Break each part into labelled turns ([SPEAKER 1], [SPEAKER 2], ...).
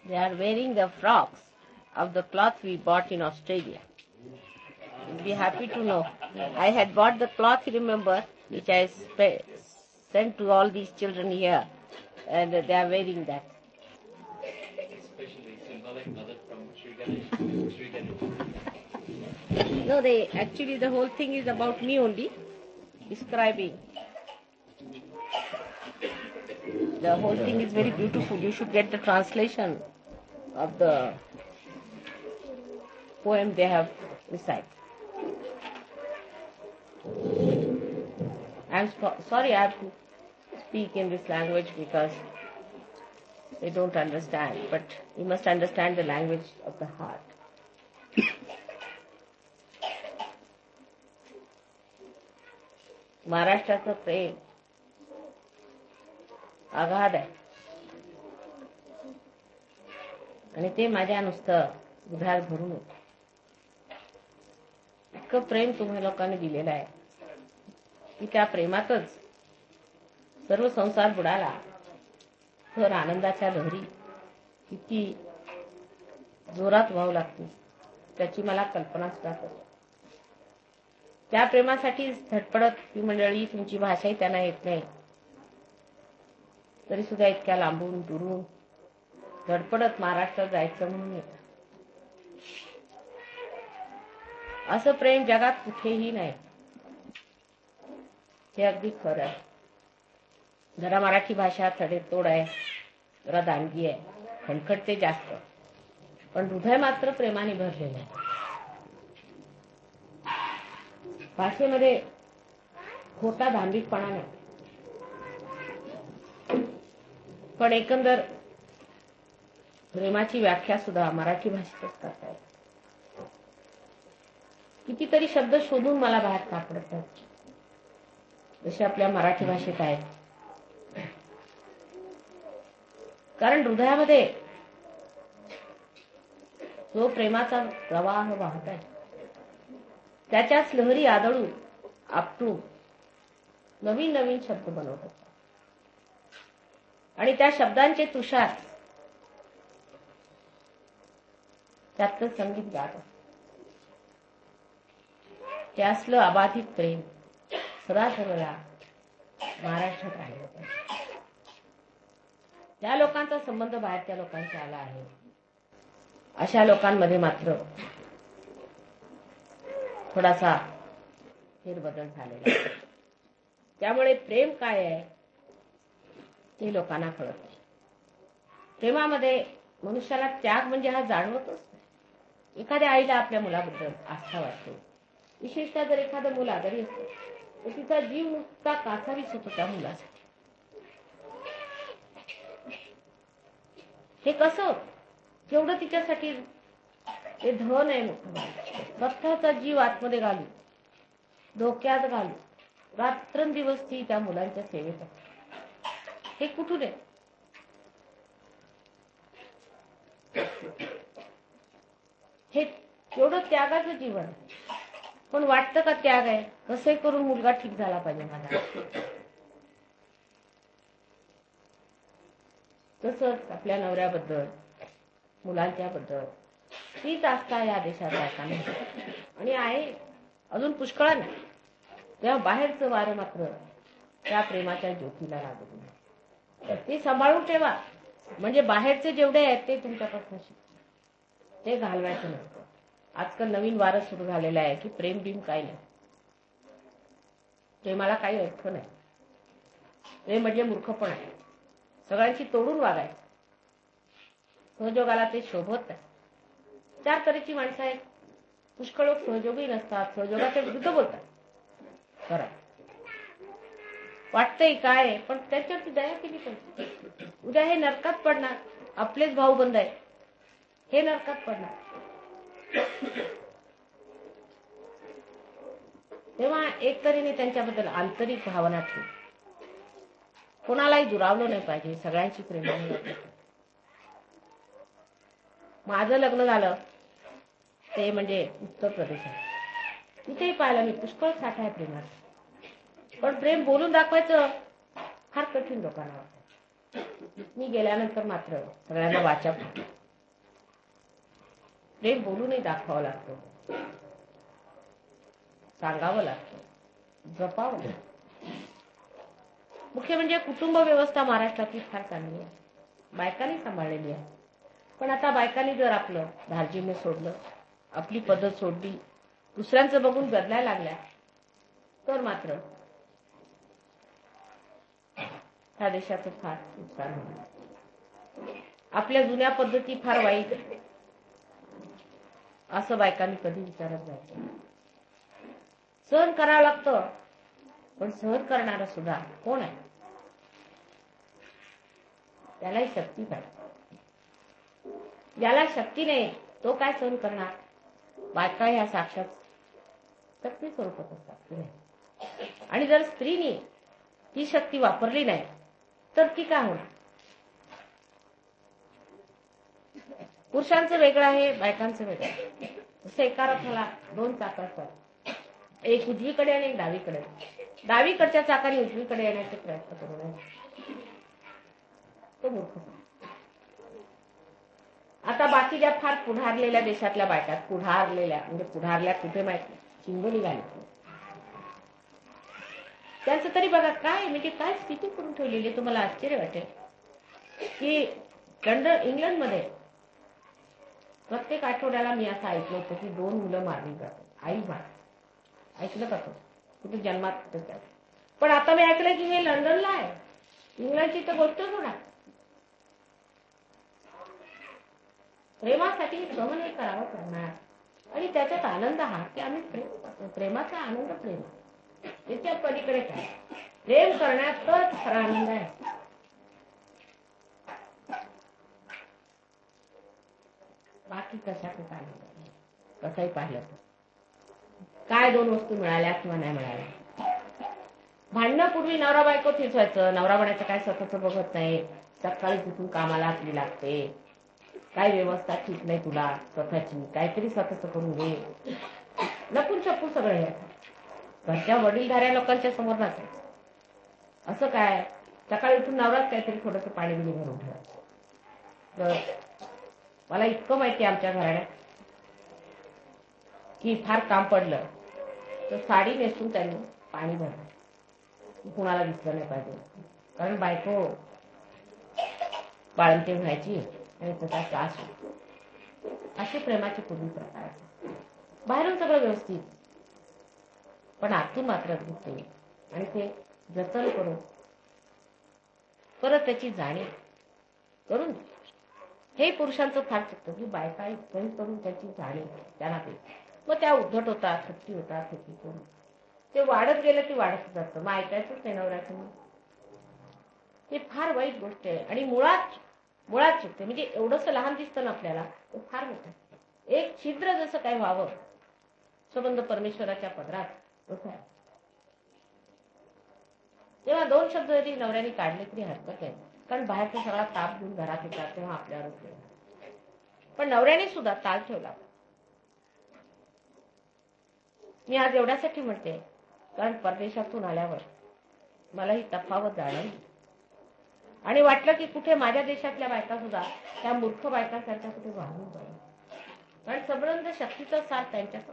[SPEAKER 1] They are wearing the frocks of the cloth we bought in Australia. You'll be happy to know. I had bought the cloth, remember, which I sent to all these children here, and they are wearing that.
[SPEAKER 2] Especially symbolic mother from Sri Ganesh.
[SPEAKER 1] No, actually the whole thing is about me only, describing. The whole thing is very beautiful. You should get the translation of the poem they have recited. I'm sorry I have to speak in this language because they don't understand, but you must understand the language of the heart. महाराष्ट्राचं प्रेम आघाद आहे आणि ते माझ्या नुसतं उधार भरून होतं. इतकं प्रेम तुम्ही लोकांनी दिलेलं आहे की त्या प्रेमातच सर्व संसार बुडाला तर आनंदाच्या लहरी किती जोरात वाहू लागतील त्याची मला कल्पना सुद्धा करते. त्या प्रेमासाठी धडपडत ही मंडळी, तुमची भाषाही त्यांना येत नाही तरी सुद्धा इतक्या लांबून दुरून धडपडत महाराष्ट्रात जायचं म्हणून येत. असं प्रेम जगात कुठेही नाही, हे अगदी खरं आहे. जरा मराठी भाषा तडेतोड आहे, जरा दानगी आहे, खणखणते जास्त, पण हृदय मात्र प्रेमाने भरलेलं आहे. भाषेमध्ये खोटा धांबिकपणा नाही, पण एकंदर प्रेमाची व्याख्या सुद्धा मराठी भाषेतच करता येते. कितीतरी शब्द शोधून मला बाहेर सापडतात जसे आपल्या मराठी भाषेत आहेत. कारण हृदयामध्ये जो प्रेमाचा प्रवाह वाहत आहे त्याच्याच लहरी आदळून आपटून नवीन नवीन शब्द बनवतात आणि त्या शब्दांचे तुषार त्यातलं संगीत गात असतं. ते असलं अबाधित प्रेम सदा सर्वदा महाराष्ट्रात राहिलं पाहिजे. त्या लोकांचा संबंध बाहेरच्या लोकांचा आला आहे, अशा लोकांमध्ये मात्र थोडासा फेरबदल झालेला आहे. त्यामुळे प्रेम काय आहे ते लोकांना कळत नाही. प्रेमामध्ये मनुष्याला त्याग म्हणजे हा जाणवतच नाही. एखाद्या आईला आपल्या मुलाबद्दल आस्था वाटते, विशेषतः जर एखादं मुल आजारी असतं तर तिचा जीव नुसता कासावीस होतो त्या मुलासाठी. हे कसं? जेवढं तिच्यासाठी ते धन आहे मोठं, स्वतःचा जीव आतमध्ये घालू, धोक्यात घालू, रात्रंदिवस ती त्या मुलांच्या सेवेत असते. हे कुठून आहे? हे एवढं त्यागाचं जीवन, पण वाटतं का त्याग आहे? कसे करून मुलगा ठीक झाला पाहिजे माझा. तसंच आपल्या नवऱ्याबद्दल, मुलांच्या बद्दल तीच आस्था या देशात बायकांना आणि आहे अजून पुष्कळाने. तेव्हा बाहेरचं वारं मात्र त्या प्रेमाच्या ज्योतीला लागत नाही. ते सांभाळून ठेवा, म्हणजे बाहेरचे जेवढे आहेत ते तुमच्यापासून शिकतील. ते घालवायचं नसतं. आजकाल नवीन वारं सुरू झालेलं आहे की प्रेम बिम काय नाही, प्रेमाला काही अर्थ नाही, प्रेम म्हणजे मूर्खपण आहे, सगळ्यांची तोडून वागायचं. सहयोगाला ते शोभत नाही. चार तऱ्हेची माणसं आहेत. पुष्कळ लोक सहयोगी नसतात, सहयोगाच्या विरुद्ध बोलतात. खरं वाटतंय काय, पण त्याच्यावरती दया केली पाहिजे. उद्या हे नरकात पडणार, आपलेच भाऊ बंद आहे, हे नरकात पडणार. तेव्हा एक तऱ्हेने त्यांच्याबद्दल आंतरिक भावना ठेव. कोणालाही दुरावलं नाही पाहिजे, सगळ्यांची प्रेमाने वागलं. माझं लग्न झालं ते म्हणजे उत्तर प्रदेशात. तिथेही पाहिलं मी पुष्कळ साठा आहे प्रेमाचा, पण प्रेम बोलून दाखवायचं फार कठीण लोकांना वाटतं. मी गेल्यानंतर मात्र सगळ्यांना वाचा प्रेम बोलूनही दाखवावं लागतं, सांगावं लागतं, जपावं लागतं. मुख्य म्हणजे कुटुंब व्यवस्था महाराष्ट्रातली फार चांगली आहे, बायकांनी सांभाळलेली आहे. पण आता बायकांनी जर आपलं धार्जिण्य सोडलं, आपली पद्धत सोडली, दुसऱ्यांचं बघून बदलायला लागल्या, तर मात्र ह्या देशाचं फार नुकसान होईल. आपल्या जुन्या पद्धती फार वाईट असं बायकांनी कधी विचारत नाही. सहन करावं लागतं, पण सहन करणारा सुद्धा कोण आहे? त्यालाही शक्ती पाहिजे. ज्याला शक्ती नाही तो काय सहन करणार? बायका ह्या साक्षात शक्ती स्वरूपात असतात. आणि जर स्त्रीने ती शक्ती वापरली नाही तर ती काय होणार? पुरुषांचं वेगळं आहे, बायकांचं वेगळं आहे. जसं एका रथाला दोन चाक असतात, एक उजवीकडे आणि एक डावीकडे. डावीकडच्या चाकाने उजवीकडे येण्याचे प्रयत्न करू नये, तो मूर्ख. आता बाकीच्या फार पुढारलेल्या देशातल्या बायका, पुढारलेल्या म्हणजे पुढारल्या कुठे माहिती, चिंबू निघाली. त्यांचं तरी बघा काय म्हणजे काय स्थिती करून ठेवलेली. तुम्हाला आश्चर्य वाटेल की इंग्लंडमध्ये प्रत्येक आठवड्याला मी असं ऐकलं होतं की 2 मुलं मारली जातात. आई मार ऐकलं का? कुठे जन्मात कुठे. पण आता मी ऐकलं की हे लंडनला आहे. इंग्लंडची तर गोष्ट सोडा. प्रेमासाठी सहन हे करावं करणार आणि त्याच्यात आनंद हा की आम्ही प्रेमाचा आनंद प्रेम त्याच्या पलीकडे काय? प्रेम करण्यातच खरा आनंद आहे. बाकी कशातच आनंद नाही. कसंही पाहिलं काय 2 वस्तू मिळाल्या किंवा नाही मिळाल्या. भांडणापूर्वी नवरा बायको तेच व्हायचं. नवरा म्हणायचं काय स्वतःच बघत नाही, सकाळी तिथून कामाला आपली लागते, काय व्यवस्था ठीक नाही तुला स्वतःची, काहीतरी स्वतःच करून घे. लपून छपून सगळं हे घरच्या वडीलधाऱ्या लोकांच्या समोर नसायचं. असं काय सकाळी उठून नवराच काहीतरी थोडंसं पाणी बिणी भरून ठेवायचं. मला इतकं माहिती आहे आमच्या घराण्यात की फार काम पडलं तर साडी नेसून त्यांनी पाणी भरलं, कुणाला दिसलं नाही पाहिजे. कारण बायको बाळंती व्हायची आणि त्याचा त्रास होतो. अशी प्रेमाची पूर्वी प्रकार आहे. बाहेरून सगळं व्यवस्थित, पण आतून मात्र दिसते. आणि ते जतन करून परत त्याची जाणीव करून हे पुरुषांचं फार चुकतं की बायका इतकंही करून त्याची जाणीव त्यांना देते. मग त्या उद्धट होतात, हट्टी होतात, हेती करून ते वाढत गेलं की वाढत जातं. मग ऐकायचंच नाही नवऱ्याचं. हे फार वाईट गोष्ट आहे आणि मुळात चुकते. म्हणजे एवढंसं लहान दिसतं ना आपल्याला, ते फार मोठं. एक छिद्र जसं काय व्हावं संबंध परमेश्वराच्या पदरात तसं आहे. तेव्हा 2 शब्द जरी नवऱ्याने काढले तरी हरकत आहे, कारण बाहेरचा सगळा ताप घेऊन घरात येतात तेव्हा आपल्यावरच येईल. पण नवऱ्याने सुद्धा ताल ठेवला. मी आज एवढ्यासाठी म्हणते कारण परदेशातून आल्यावर मला ही तफावत जाणवली आणि वाटलं की कुठे माझ्या देशातल्या बायका सुद्धा त्या मूर्ख बायकांसारख्या कुठे वाहून जाईल. कारण संबंध शक्तीचा सार त्यांच्यात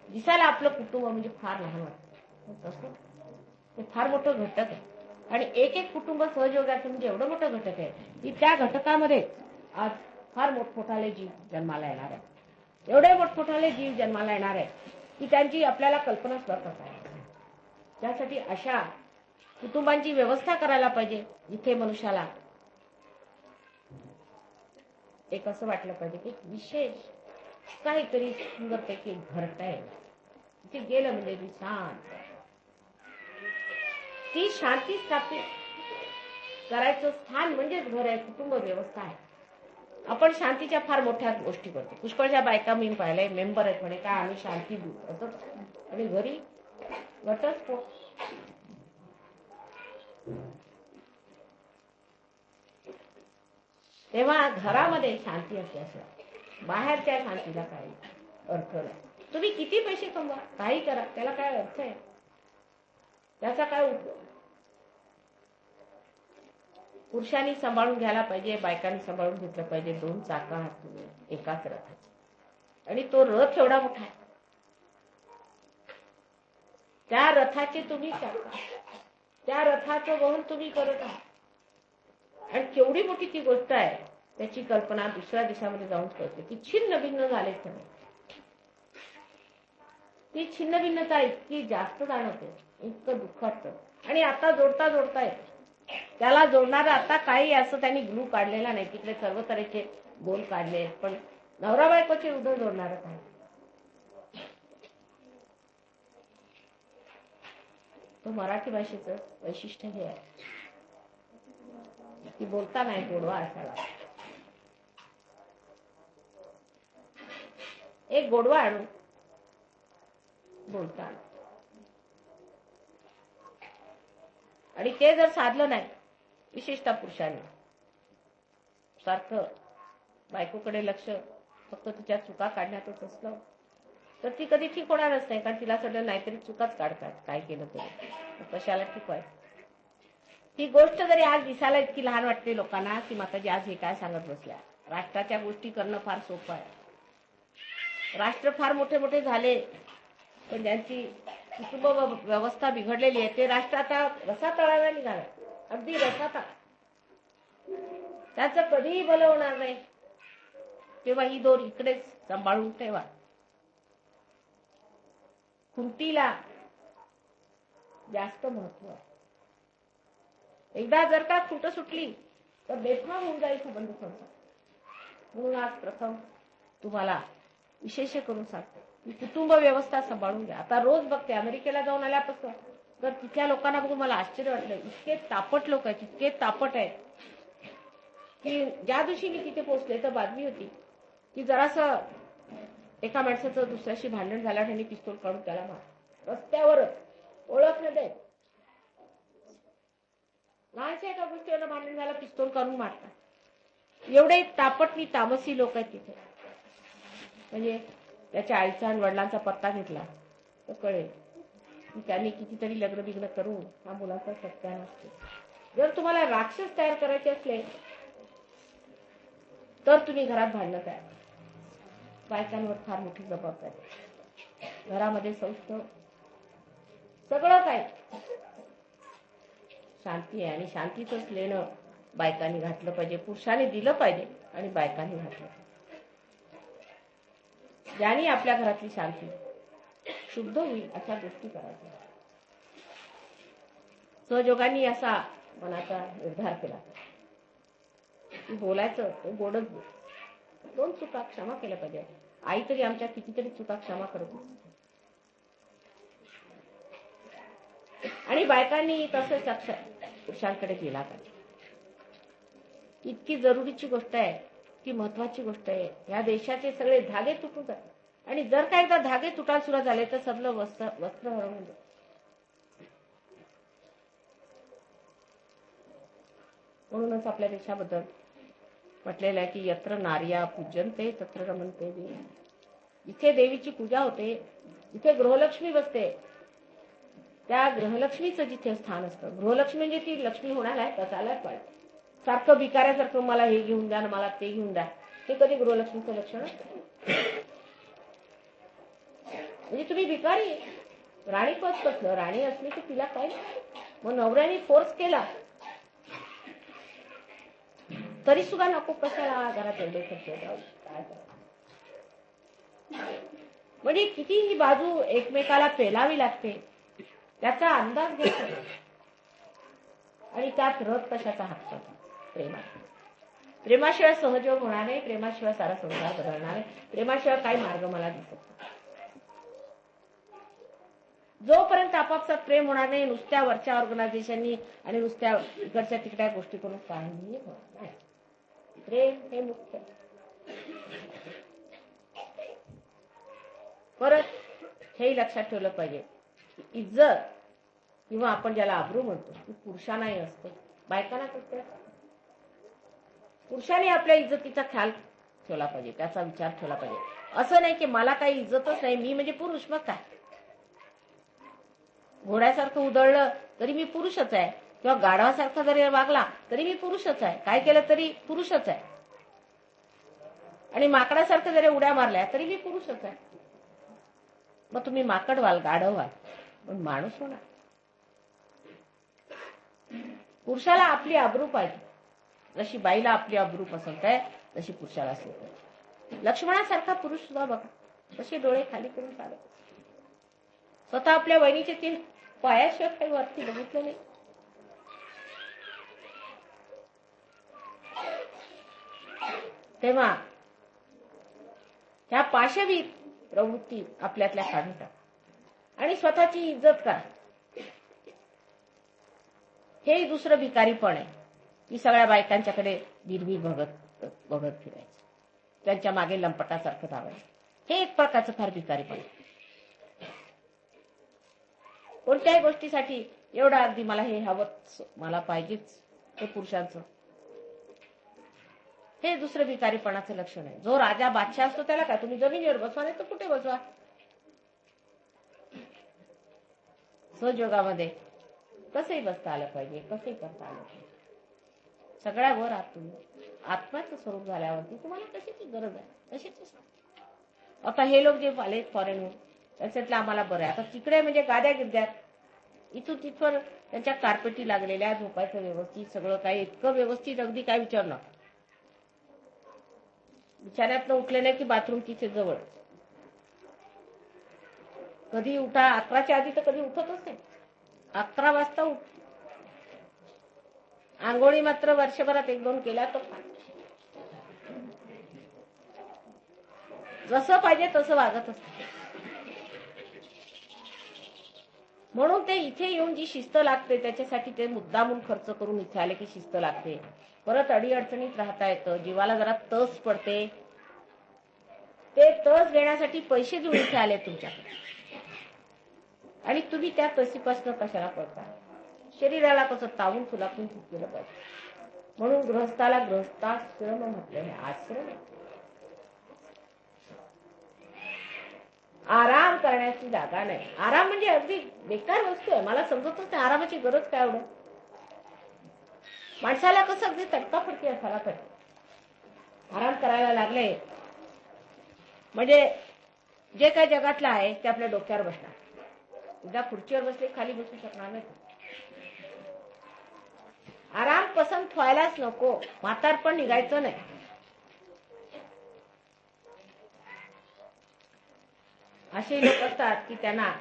[SPEAKER 1] दिसायला आपलं कुटुंब म्हणजे फार लहान वाटतं, तसं ते फार मोठं घटक आहे. आणि एक कुटुंब सहयोगाचं म्हणजे एवढं मोठं घटक आहे की त्या घटकामध्ये आज फार मोठमोठाले जीव जन्माला येणार आहे. एवढे मोठमोठाले जीव जन्माला येणार आहे की त्यांची आपल्याला कल्पना सुद्धा करता येणार नाही. त्यासाठी अशा कुटुंबांची व्यवस्था करायला पाहिजे जिथे मनुष्याला एक असं वाटलं पाहिजे की विशेष काहीतरी सुंदरपैकी घडतंय. तिथे गेलं म्हणजे शांत, ती शांती स्थापित करायचं स्थान म्हणजेच घर आहे, कुटुंब व्यवस्था आहे. आपण शांतीच्या फार मोठ्या गोष्टी करतो. पुष्कळच्या बायका मी पाहिलंय मेंबर आहेत म्हणे काय आम्ही शांती देऊ असं, आणि घरी घटस्फोट. तेव्हा घरामध्ये शांती असते असं, बाहेरच्या शांतीला काही अर्थ नाही. तुम्ही किती पैसे कमवा, काही करा, त्याला काय अर्थ आहे? त्याचा काय उपयोग? पुरुषांनी सांभाळून घ्यायला पाहिजे, बायकांनी सांभाळून घेतलं पाहिजे. दोन चाकं आहात तुम्ही एकाच रथाचे, आणि तो रथ एवढा मोठा आहे. त्या रथाचे तुम्ही चाकं, त्या रथाचं वहन तुम्ही करत आहात. आणि केवढी मोठी ती गोष्ट आहे त्याची कल्पना दुसऱ्या देशामध्ये जाऊन कळते की छिन्न भिन्न झाले सगळे. ती छिन्न भिन्नता इतकी जास्त जाणवते, इतकं दुःख वाटतं. आणि आता जोडता जोडता येते. त्याला जोडणारा आता काही असं त्यांनी ग्लू काढलेला नाही, तिकडे सर्व तऱ्हेचे गोल काढले, पण नवरा बायकोचे हृदय जोडणारं काय. तो मराठी भाषेचं वैशिष्ट्य हे आहे की बोलता नाही गोडवा असायला. एक गोडवा आणून बोलता, आणि ते जर साधलं नाही, विशेषतः पुरुषांनी सारखं बायकोकडे लक्ष फक्त तिच्या चुका काढण्यातच असलं तर ती कधी ठीक होणारच नाही. कारण तिला सगळं नाहीतरी चुकाच काढतात, काय केलं तरी कशाला ठीक व्हायचं. ही गोष्ट जरी आज दिसायला इतकी लहान वाटते लोकांना की माताजी आज हे काय सांगत बसल्या. राष्ट्राच्या गोष्टी करणं फार सोपं आहे. राष्ट्र फार मोठे मोठे झाले, पण ज्यांची कुटुंब व्यवस्था बिघडलेली आहे ते राष्ट्र आता रसातळाला निघालं, अगदी रसातळ. त्याचं कधीही भलं होणार नाही. तेव्हा ही दोर इकडेच सांभाळून ठेवा. खुंटीला जास्त महत्व आहे. एकदा जर का खुंट सुटली तर बेफाम होऊन जाईल संबंध संसार. म्हणून आज प्रथम तुम्हाला विशेष करून सांगते की कुटुंब व्यवस्था सांभाळून घ्या. आता रोज बघते अमेरिकेला जाऊन आल्यापासून तर तिथल्या लोकांना बघून मला आश्चर्य वाटलं. इतके तापट लोक आहेत, इतके तापट आहेत की ज्या दिवशी मी तिथे पोहोचले तर बातमी होती की जरासं एका माणसाचं दुसऱ्याशी भांडण झालं, त्यांनी पिस्तूल काढून त्याला मार रस्त्यावरच, ओळख न दे. लहानशा एका गोष्टीवर भांडण झालं, पिस्तूल काढून मारतात. एवढे तापटनी तामसी लोक आहेत तिथे. म्हणजे त्याच्या आईचा आणि वडिलांचा पत्ता घेतला तर कळेल की त्यांनी कितीतरी लग्न बिग्न करून हा मुलाचा सत्यानाश केला. जर तुम्हाला राक्षस तयार करायचे असले तर तुम्ही घरात भांडणं तयार. बायकांवर फार मोठी जबाबदारी. घरामध्ये सौख्य सगळं काय शांती आहे, आणि शांतीतच लेणं बायकांनी घातलं पाहिजे. पुरुषांनी दिलं पाहिजे आणि बायकांनी घातलं पाहिजे. ज्याने आपल्या घरातली शांती शुद्ध होईल अशा गोष्टी करायच्या. सहयोगांनी असा मनाचा निर्धार केला की बोलायचं ते गोडच बोल. दोन चुका क्षमा केल्या पाहिजे. आई तरी आमच्या कितीतरी चुका क्षमा करत असते, आणि बायकांनी तसंच लक्ष पुरुषांकडे दिला पाहिजे. इतकी जरुरीची गोष्ट आहे, ती महत्वाची गोष्ट आहे. या देशाचे सगळे धागे तुटून जातात, आणि जर का एकदा धागे तुटायला सुरू झाले तर सगळं वस्त्र हरवून जातं. म्हणूनच आपल्या देशाबद्दल म्हटलेलं आहे की यत्र नार्या पूजन्ते तत्र रमन्ते देवी. जिथे देवीची पूजा होते जिथे गृहलक्ष्मी बसते, त्या गृहलक्ष्मीचं जिथे स्थान असतं. गृहलक्ष्मी म्हणजे ती लक्ष्मी होणार आहे कसायलाच पाहिजे. सारखं भिकाऱ्यासारखं मला हे घेऊन द्या, मला ते घेऊन द्या, हे कधी गृहलक्ष्मीचं लक्षण असतं. म्हणजे तुम्ही भिकारी. राणी पद कसलं, राणी असली की तिला काय. मग नवऱ्याने फोर्स केला तरी सुद्धा नको, कशाला घरात एवढे खर्च काय. म्हणजे किती ही बाजू एकमेकाला पेलावी लागते त्याचा अंदाज घेतो. आणि त्यात रथ कशाचा हात प्रेमा. प्रेमाशिवाय सहयोग होणार नाही, प्रेमाशिवाय सारा संसार बदलणार नाही, प्रेमाशिवाय काही मार्ग मला दिसत नाही. जोपर्यंत आपापसात प्रेम होणार नाही, नुसत्या वरच्या ऑर्गनायझेशननी आणि नुसत्या इकडच्या तिकड्या गोष्टी करून काही होणार नाही. प्रेम हे मुख्य. परत हेही लक्षात ठेवलं पाहिजे, इज्जत किंवा आपण ज्याला आबरू म्हणतो ती पुरुषांनाही असते, बायकांना कसते. पुरुषांनी आपल्या इज्जतीचा ख्याल ठेवला पाहिजे, त्याचा विचार ठेवला पाहिजे. असं नाही की मला काही इज्जतच नाही, मी म्हणजे पुरुष, मग काय. घोड्यासारखं उधळलं तरी मी पुरुषच आहे, किंवा गाढवासारखा जरी वागला तरी मी पुरुषच आहे, काय केलं तरी पुरुषच आहे. आणि माकडासारखं जरी उड्या मारल्या तरी मी पुरुषच आहे. मग तुम्ही माकड व्हाल, गाढव व्हाल, पण माणूस होणार. पुरुषाला आपली आबरू पाहिजे. जशी बाईला आपली आबरू पसंत आहे तशी पुरुषाला असली पाहिजे. लक्ष्मणासारखा पुरुष सुद्धा बघा कसे डोळे खाली करून चालत. स्वतः आपल्या वहिनीचे 3 पायाशिवाय काही वरती बघितलं नाही. तेव्हा ह्या पाशवी प्रवृत्ती आपल्यातल्या काढून टाक आणि स्वतःची इज्जत करा. हे दुसरं भिकारीपण आहे की सगळ्या बायकांच्याकडे बिरबीर बघत फिरायचं, त्यांच्या मागे लंपटासारखं धावायचं. हे एक प्रकारचं फार भिकारीपण आहे. कोणत्याही गोष्टीसाठी एवढं अगदी मला हे हवंच, मला पाहिजेच, हे पुरुषांचं हे दुसरं भिकारीपणाचं लक्षण आहे. जो राजा बादशाह असतो त्याला काय तुम्ही जमिनीवर बसवा नाही तर कुठे बसवा. सहजयोगामध्ये कसंही बसता आलं पाहिजे, कसंही करता आलं पाहिजे. सगळ्या वर आहात तुम्ही. आत्म्याचं स्वरूप झाल्यावरती तुम्हाला कशाची गरज आहे, कशाची. आता हे लोक जे आले फॉरेनहून त्याच्यातलं आम्हाला बरं आहे. आता तिकडे म्हणजे गाद्या गिरद्यात इथून तिथवर त्यांच्या कार्पेटी लागलेल्या, झोपायचं व्यवस्थित, सगळं काही इतकं व्यवस्थित अगदी काय विचारू नका. बिछाण्यातनं उठले नाही की बाथरूम तिथे जवळ. कधी उठा, 11च्या आधी तर कधी उठतच नाही. 11 वाजता उठ. आंघोळी मात्र वर्षभरात 1-2 केल्या तर जसं पाहिजे तसं वागत असत. म्हणून ते इथे येऊन जी शिस्त लागते त्याच्यासाठी ते मुद्दामून खर्च करून इथे आले की शिस्त लागते. परत अडीअडचणीत राहता येतं, जीवाला जरा तस पडते. ते तस घेण्यासाठी पैसे देऊन इथे आले तुमच्याकडे आणि तुम्ही त्या तसीपासून कशाला पडता. शरीराला कसं तावून फुलाकून केलं पाहिजे. म्हणून गृहस्थाला गृहस्थाश्रम म्हटलं. हे आश्रम आराम करण्याची जागा नाही. आराम म्हणजे अगदी बेकार वस्तू आहे. मला समजतच नाही आरामाची गरज काय एवढं. माणसाला कसं अगदी तटकाफडकी असायला पाहिजे. आराम करायला लागले म्हणजे जे काही जगातलं आहे ते आपल्या डोक्यावर बसणार. एकदा खुर्चीवर बसले खाली बसू शकणार नाही. आराम पसंत व्हायलाच नको. म्हातारपण निघायचं नाही. असे लोक असतात की त्यांना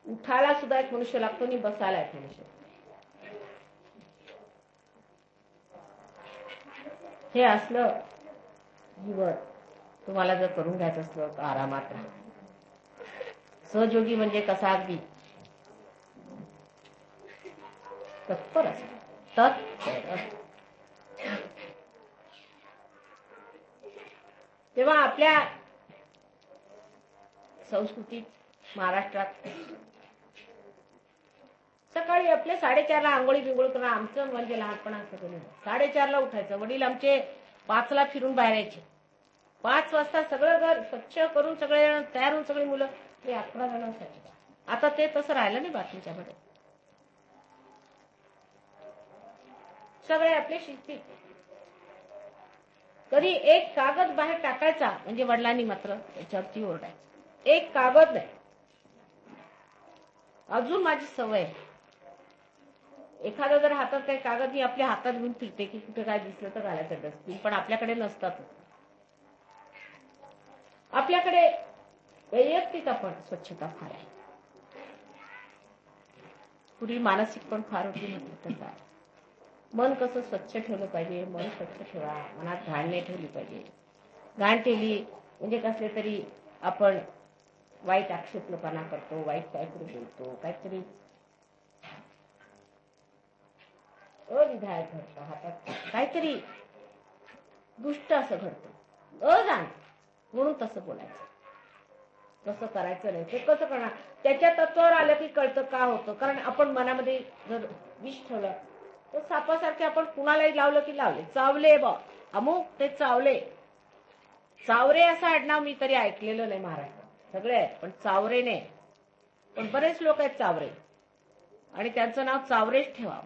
[SPEAKER 1] उठायला सुद्धा एक मनुष्य लागतो आणि बसायला एक मनुष्य. हे असलं जीवन तुम्हाला जर करून घ्यायचं असलं तर आरामात राहा. सहजयोगी म्हणजे कसा अगदी तत्पर असतो. तेव्हा आपल्या संस्कृतीत महाराष्ट्रात सकाळी आपले 4:30ला आंघोळी बिंगोळी करणं. आमचं म्हणजे लहानपण असं केलं. 4:30ला उठायचं. वडील आमचे 5ला फिरून बाहेर यायचे. 5 वाजता सगळं घर स्वच्छ करून सगळे तयार होऊन सगळी मुलं 11 जण असायचे. आता ते तसं राहिलं नाही. बाकीच्या मध्ये सगळे आपले शिस्तीत. कधी एक कागद बाहेर टाकायचा म्हणजे वडिलांनी मात्र त्याच्यावरती ओरडायचं. एक कागद नाही. अजून माझी सवय आहे. एखादा जर हातात काही कागद मी आपल्या हातात घेऊन फिरते की कुठे काय दिसलं तर घालायचं डस्टबिन. पण आपल्याकडे नसतात. आपल्याकडे वैयक्तिक आपण स्वच्छता फार आहे. पूर्वी मानसिक पण फार होती. म्हटलं तसं आहे. मन कसं स्वच्छ ठेवलं पाहिजे. मन स्वच्छ ठेवा. मनात घाण नाही ठेवली पाहिजे. घाण ठेवली म्हणजे कसले तरी आपण वाईट आक्षेपणा करतो. वाईट काहीतरी बोलतो. काहीतरी अविधायक घडतं. हातात काहीतरी दुष्ट असं घडतं. अजाण म्हणून तसं बोलायचं. तसं करायचं नाही. ते कसं करणार. त्याच्या तत्वावर आलं की कळतं का होतं. कारण आपण मनामध्ये जर विष ठेवलं तर सापासारखे आपण कुणालाही लावलं की लावले. चावले बा अमुक ते चावले. चावरे असं आडनाव मी तरी ऐकलेलं नाही महाराष्ट्रात. सगळे आहेत पण चावरे नाही. पण बरेच लोक आहेत चावरे, आणि त्यांचं नाव चावरेच ठेवावं,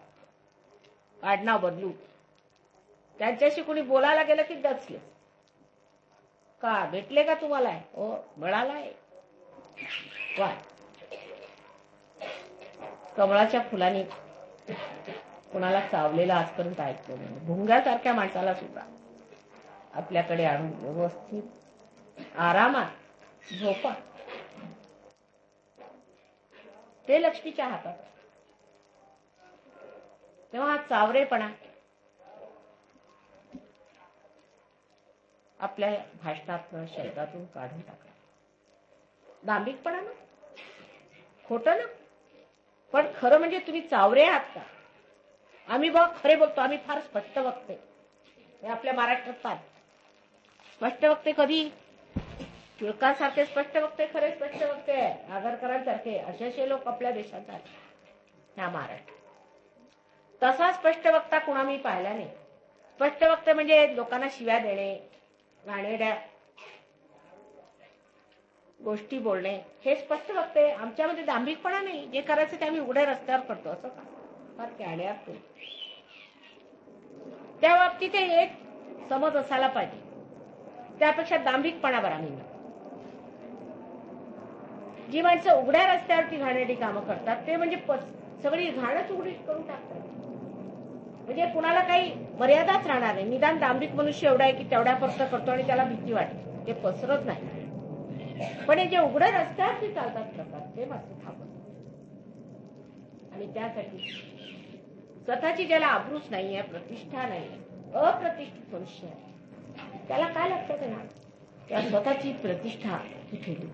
[SPEAKER 1] आडनाव बदलू. त्यांच्याशी कुणी बोलायला गेलं की दचले. का भेटले का तुम्हाला? हो, मिळालाय. वा, कमळाच्या फुलांनी कुणाला चावलेला आजपर्यंत ऐकलं नाही. भुंग्यासारख्या माणसाला सुद्धा आपल्याकडे आणून व्यवस्थित आरामात झोपा, ते लक्ष्मीच्या हातात. तेव्हा हा चावरेपणा आपल्या भाषणातून, शब्दातून काढून टाका. दांभिकपणा ना, खोटं ना, पण खरं म्हणजे तुम्ही चावरे आहात का? आम्ही बघ खरे बोलतो, आम्ही फार स्पष्ट वक्ते. हे आपल्या महाराष्ट्रात फार स्पष्ट वक्ते. कधी टिळकांसारखे स्पष्ट वक्ते, खरे स्पष्ट वक्ते, आगरकरांसारखे, असे लोक आपल्या देशात आहेत, ह्या महाराष्ट्रात. तसा स्पष्ट वक्ता कुणा मी पाहिला नाही. स्पष्ट वक्ते म्हणजे लोकांना शिव्या देणे, घाणेरड्या गोष्टी बोलणे, हे स्पष्ट वक्ते. आमच्यामध्ये दांभिकपणा नाही. जे करायचं ते आम्ही उघड्या रस्त्यावर करतो. असं का? फार कॅड्यात. त्या बाबतीत एक समज असायला पाहिजे. त्यापेक्षा दांभिकपणा बरा नाही. जी माणसं उघड्या रस्त्यावरती घाणेरडी कामं करतात ते म्हणजे सगळी घाणच उघडी करून टाकतात. म्हणजे कुणाला काही मर्यादाच राहणार नाही. निदान दांभिक मनुष्य एवढा आहे की तेवढ्यापुरतं करतो आणि त्याला भीती वाटते, ते पसरत नाही. पण हे जे उघड्या रस्त्यावरती चालतात प्रकार, ते मात्र थांबत. आणि त्यासाठी स्वतःची ज्याला आबरूच नाहीये, प्रतिष्ठा नाही, अप्रतिष्ठित मनुष्य आहे, त्याला काय लक्षात येणार? त्या स्वतःची प्रतिष्ठा ठेवली.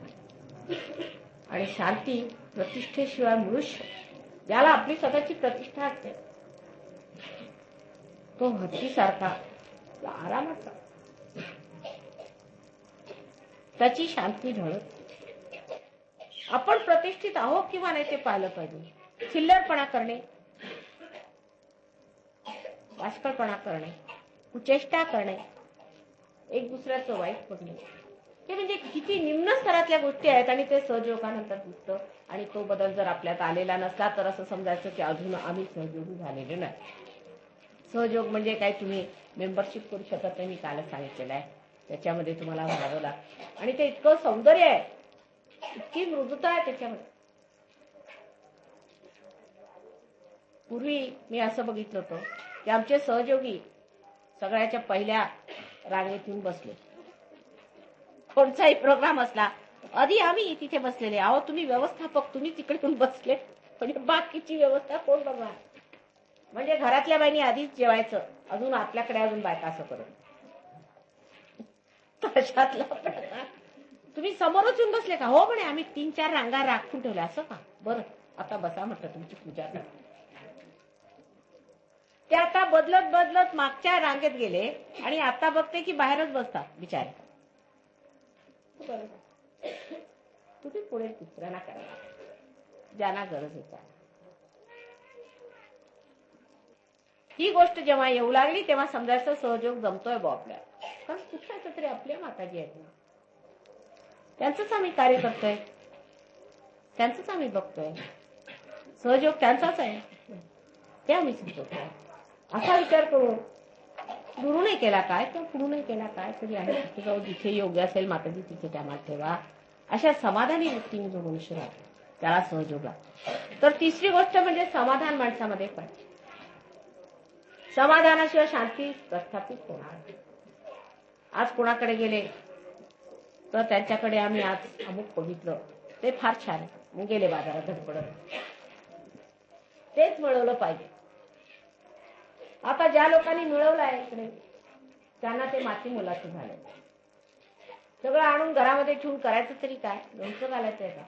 [SPEAKER 1] आणि शांती प्रतिष्ठेशिवाय मनुष्य ज्याला आपली स्वतःची प्रतिष्ठा असते तो हत्तीसारखा आरामात त्याची शांती ढळत. आपण प्रतिष्ठित आहोत किंवा नाही ते पाहिलं पाहिजे. चिल्लरपणा करणे, वाशकळपणा करणे, कुचेष्टा करणे, एक दुसऱ्याचं वाईट पडणे, हे म्हणजे किती निम्न स्तरातल्या गोष्टी आहेत. आणि ते सहयोगानंतर दिसतं. आणि तो बदल जर आपल्यात आलेला नसला तर असं समजायचं की अजून आम्ही सहयोगी झालेले नाही. सहयोग म्हणजे काय, तुम्ही मेंबरशिप करू शकत नाही, मी कालच सांगितलेलं आहे. त्याच्यामध्ये तुम्हाला व्हावं लागतं. आणि ते इतकं सौंदर्य आहे, इतकी मृदुता आहे त्याच्यामध्ये. पूर्वी मी असं बघितलं होतं की आमचे सहयोगी सगळ्याच्या पहिल्या रांगेतून बसले. कोणताही प्रोग्राम असला आधी आम्ही तिथे बसलेले. अहो तुम्ही व्यवस्थापक, तुम्ही तिकडून बसले, पण बाकीची व्यवस्था कोण बघणार? म्हणजे घरातल्या बाईंनी आधीच जेवायचं, अजून आपल्याकडे अजून बायका असं करत. तशातला प्रकार. तुम्ही समोरच येऊन बसले का? हो म्हणे, आम्ही 3-4 रांगा राखून ठेवल्या. असं का? बरं, आता बसा म्हटलं, तुमची पूजा करा. ते आता बदलत बदलत मागच्या रांगेत गेले आणि आता बघते की बाहेरच बसतात बिचारे. तुम्ही पुढे दुसऱ्यांना करा, ज्यांना गरज आहे. ही गोष्ट जेव्हा येऊ लागली तेव्हा समजायचं सहयोग जमतोय बा आपल्याला. कारण कुठल्या तरी आपल्या माताजी आहेत ना, त्यांचंच आम्ही कार्य करतोय, त्यांचंच आम्ही बघतोय. सहयोग त्यांचाच आहे, ते आम्ही समजतोय. असा विचार करून दुरू नाही केला काय किंवा पुढू नाही केला काय तरी आहे. तिथे जाऊ, जिथे योग्य असेल माताजी तिथे त्या मात ठेवा. अशा समाधानी वृत्तीने जो मनुष्य राहतो त्याला सहयोग लागतो. तर तिसरी गोष्ट म्हणजे समाधान माणसामध्ये पाहिजे. समाधानाशिवाय शांती प्रस्थापित होणार. आज कोणाकडे गेले तर त्यांच्याकडे आम्ही आज अमुक बघितलं, ते फार छान आहे, मग गेले बाजारात धडपडत. तेच मिळवलं पाहिजे. आता ज्या लोकांनी मिळवलं आहे इकडे त्यांना ते माती मोलाचं झालं. सगळं आणून घरामध्ये ठेवून करायचं तरी काय? लोणचं घालायचंय का?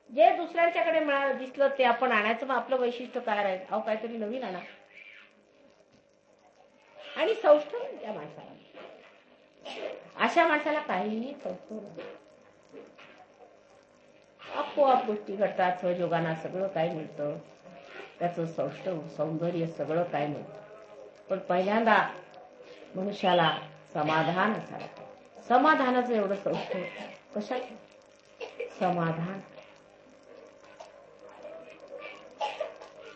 [SPEAKER 1] जे दुसऱ्यांच्याकडे मिळालं दिसलं ते आपण आणायचं. मग आपलं वैशिष्ट्य काय राहील? अहो काहीतरी नवीन आणा. आणि संस्था त्या माणसाला, अशा माणसाला काहीही संस्था नाही. आपोआप गोष्टी घडतात. सहयोगाना सगळं काय मिळतं, त्याचं सौंदर्य सगळं काय मिळतं. पण पहिल्यांदा मनुष्याला समाधान असायला. समाधानाचं एवढं सौष्ठव कशात? समाधान.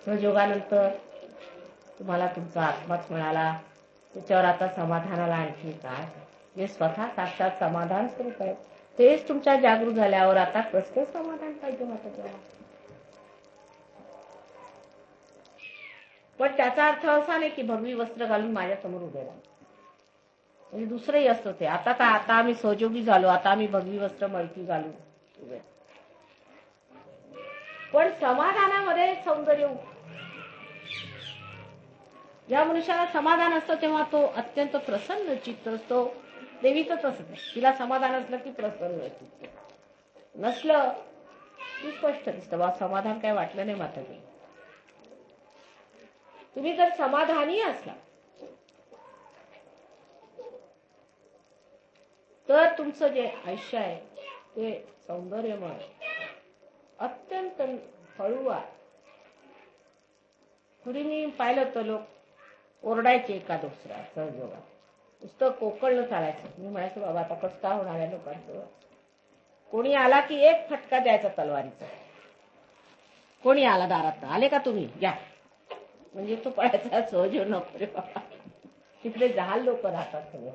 [SPEAKER 1] सहयोगानंतर तुम्हाला तुमचा आत्माच मिळाला. त्याच्यावर आता समाधानाला आणखी काय? जे स्वतः साक्षात समाधान स्वरूप आहे तेच तुमच्या जागृत झाल्यावर आता कसलं समाधान पाहिजे मात्र तेव्हा. पण त्याचा अर्थ असा नाही की भगवी वस्त्र घालून माझ्या समोर उभे राहा. म्हणजे दुसरंही असतं ते. आता आम्ही सहयोगी झालो, आता आम्ही भगवी वस्त्र मळकी घालून उभे. पण समाधानामध्ये एक सौंदर्य. ज्या मनुष्याला समाधान असतं तेव्हा तो अत्यंत प्रसन्न चित्त असतो. देवीचं तसंच आहे. तिला समाधान असलं की प्रसन्न चित्त, नसलं की स्पष्ट दिसतं बा समाधान काय वाटलं नाही. मात्र तुम्ही जर समाधानी असला तर तुमचं जे आयुष्य आहे ते सौंदर्यमय, अत्यंत हळूवार. पूर्वी मी पाहिलं तर लोक ओरडायचे एका दुसऱ्या सहयोगात. नुसतं कोकळलं चालायचं. मी म्हणायचं बाबा आता कसं काय होणार आहे लोकांचं. कोणी आला की एक फटका द्यायचा तलवारीचा. कोणी आला दारात, आले का तुम्ही घ्या, म्हणजे तो पळायचा सहयोग नको रे बाबा. तिकडे जहाल लोक राहतात सगळं.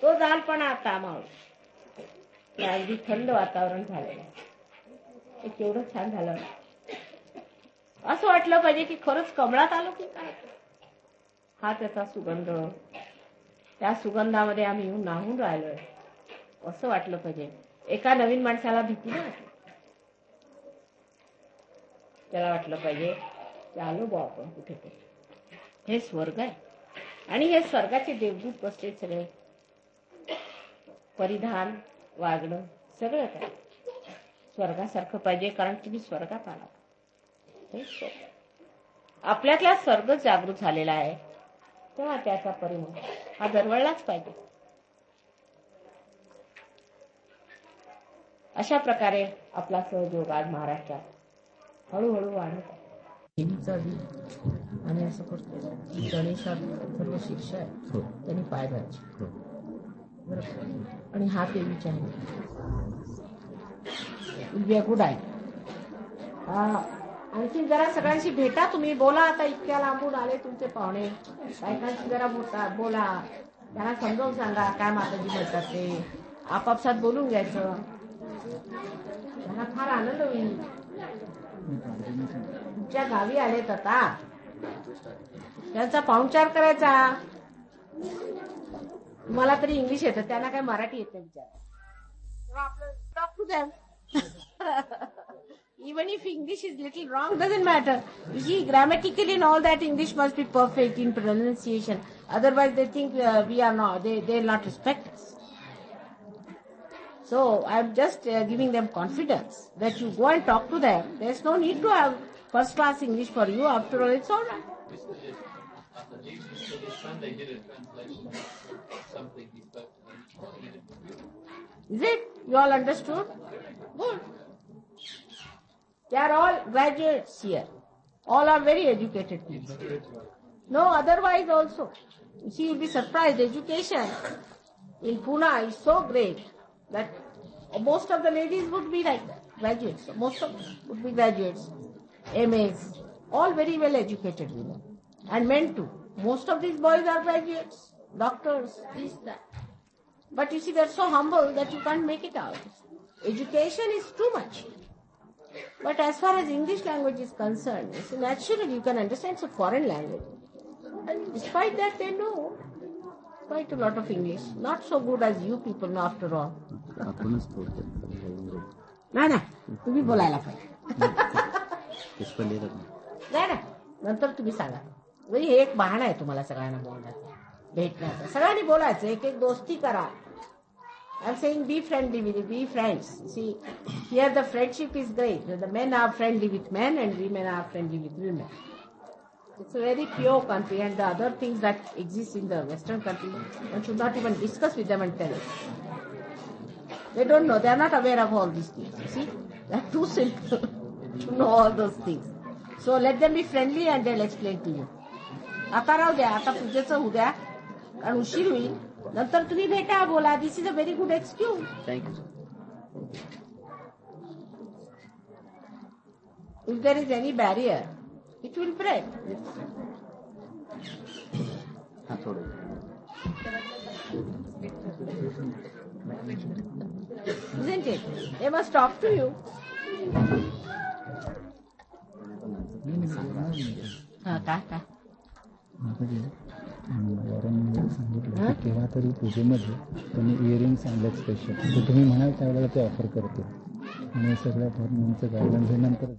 [SPEAKER 1] तो जहालपणा आता मावळ. अगदी थंड वातावरण झालेलं आहे. केवढं छान झालं. असं वाटलं पाहिजे की खरंच कमळात आलो की काय. हा त्याचा सुगंध, त्या सुगंधामध्ये आम्ही येऊन नाहून राहिलोय असं वाटलं पाहिजे. एका नवीन माणसाला भीती नाही वाटली. त्याला वाटलं पाहिजे की आलो बा आपण कुठेतरी. हे स्वर्ग आहे. आणि हे स्वर्गाचे देवदूत बसले सगळे. परिधान, वागणं सगळं काय स्वर्गासारखं पाहिजे. कारण तुम्ही स्वर्गात आला. हे स्वर्ग आपल्यातला स्वर्ग जागृत झालेला आहे तेव्हा त्याचा परिणाम हा दरवळलाच पाहिजे. अशा प्रकारे आपला सहयोग आज महाराष्ट्रात हळूहळू वाढत आहे. देवीचा दिन आणि असं करतो गणेशात सर्व शिक्षा आहे त्यांनी पाय घालचे. आणि हा देवीचा आहे. गुड आहे. आणखी जरा सगळ्यांशी भेटा तुम्ही, बोला. आता इतक्या लांबून आले तुमचे पाहुणे, बायकांशी जरा बोला. त्यांना समजावून सांगा काय माताजी म्हणतात ते. आपापसात बोलून घ्यायचं. त्यांना फार आनंद होईल. तुमच्या गावी आलेत आता, त्यांचा पाहुणचार करायचा. मला तरी इंग्लिश येतं, त्यांना काय मराठी येतं विचार. आपलं talk to them. Even if English is little wrong, doesn't matter. You see, grammatically and all that English must be perfect in pronunciation. Otherwise, they think we are not. They'll not respect us. So I'm just giving them confidence that you go and talk to them. There's no need to have first-class English for you. After all, it's all right.
[SPEAKER 2] So this Sunday did a translation of something he spoke to them.
[SPEAKER 1] Is it? You all understood? Good. They are all graduates here. All are very educated people. No, otherwise also. You see, you'll be surprised. Education in Pune is so great that most of the ladies would be like that, graduates. Most of them would be graduates, MAs, all very well educated women. And men too. Most of these boys are graduates, doctors, this, that. But you see, they're so humble that you can't make it out. Education is too much. But as far as English language is concerned, you see, naturally you can understand it's a foreign language. And despite that, they know quite a lot of English. Not so good as you people know after all. नाही तुम्ही बोलायला पाहिजे. नाही नंतर तुम्ही सांगा. हे एक बहाणा आहे तुम्हाला सगळ्यांना बोलण्याचं, भेटण्याचं. सगळ्यांनी बोलायचं, एक एक दोस्ती करा. I'm saying be friendly with it, be friends. See, here the friendship is great. The men are friendly with men and women are friendly with women. It's a very pure country, and the other things that exist in the Western country, one should not even discuss with them and tell them. They don't know, they are not aware of all these things. You see, they are too simple to know all those things. So let them be friendly and they'll explain to you. आता राहू द्या, आता पूजेचं होऊ द्या, कारण उशीर होईल. नंतर तुम्ही भेटा, बोला. This is a very good excuse.
[SPEAKER 3] Thank you.
[SPEAKER 1] If there is any barrier, it will break.
[SPEAKER 3] हा थोडं
[SPEAKER 1] Isn't it? They must talk to you. काय
[SPEAKER 4] वरून सांगितलं की केव्हा तरी पूजेमध्ये त्यांनी इयरिंग्स आणलेत स्पेशल तर तुम्ही म्हणाल त्यावेळेला ते ऑफर करते आणि सगळ्या धर्मांचं गायडन्स हे नंतर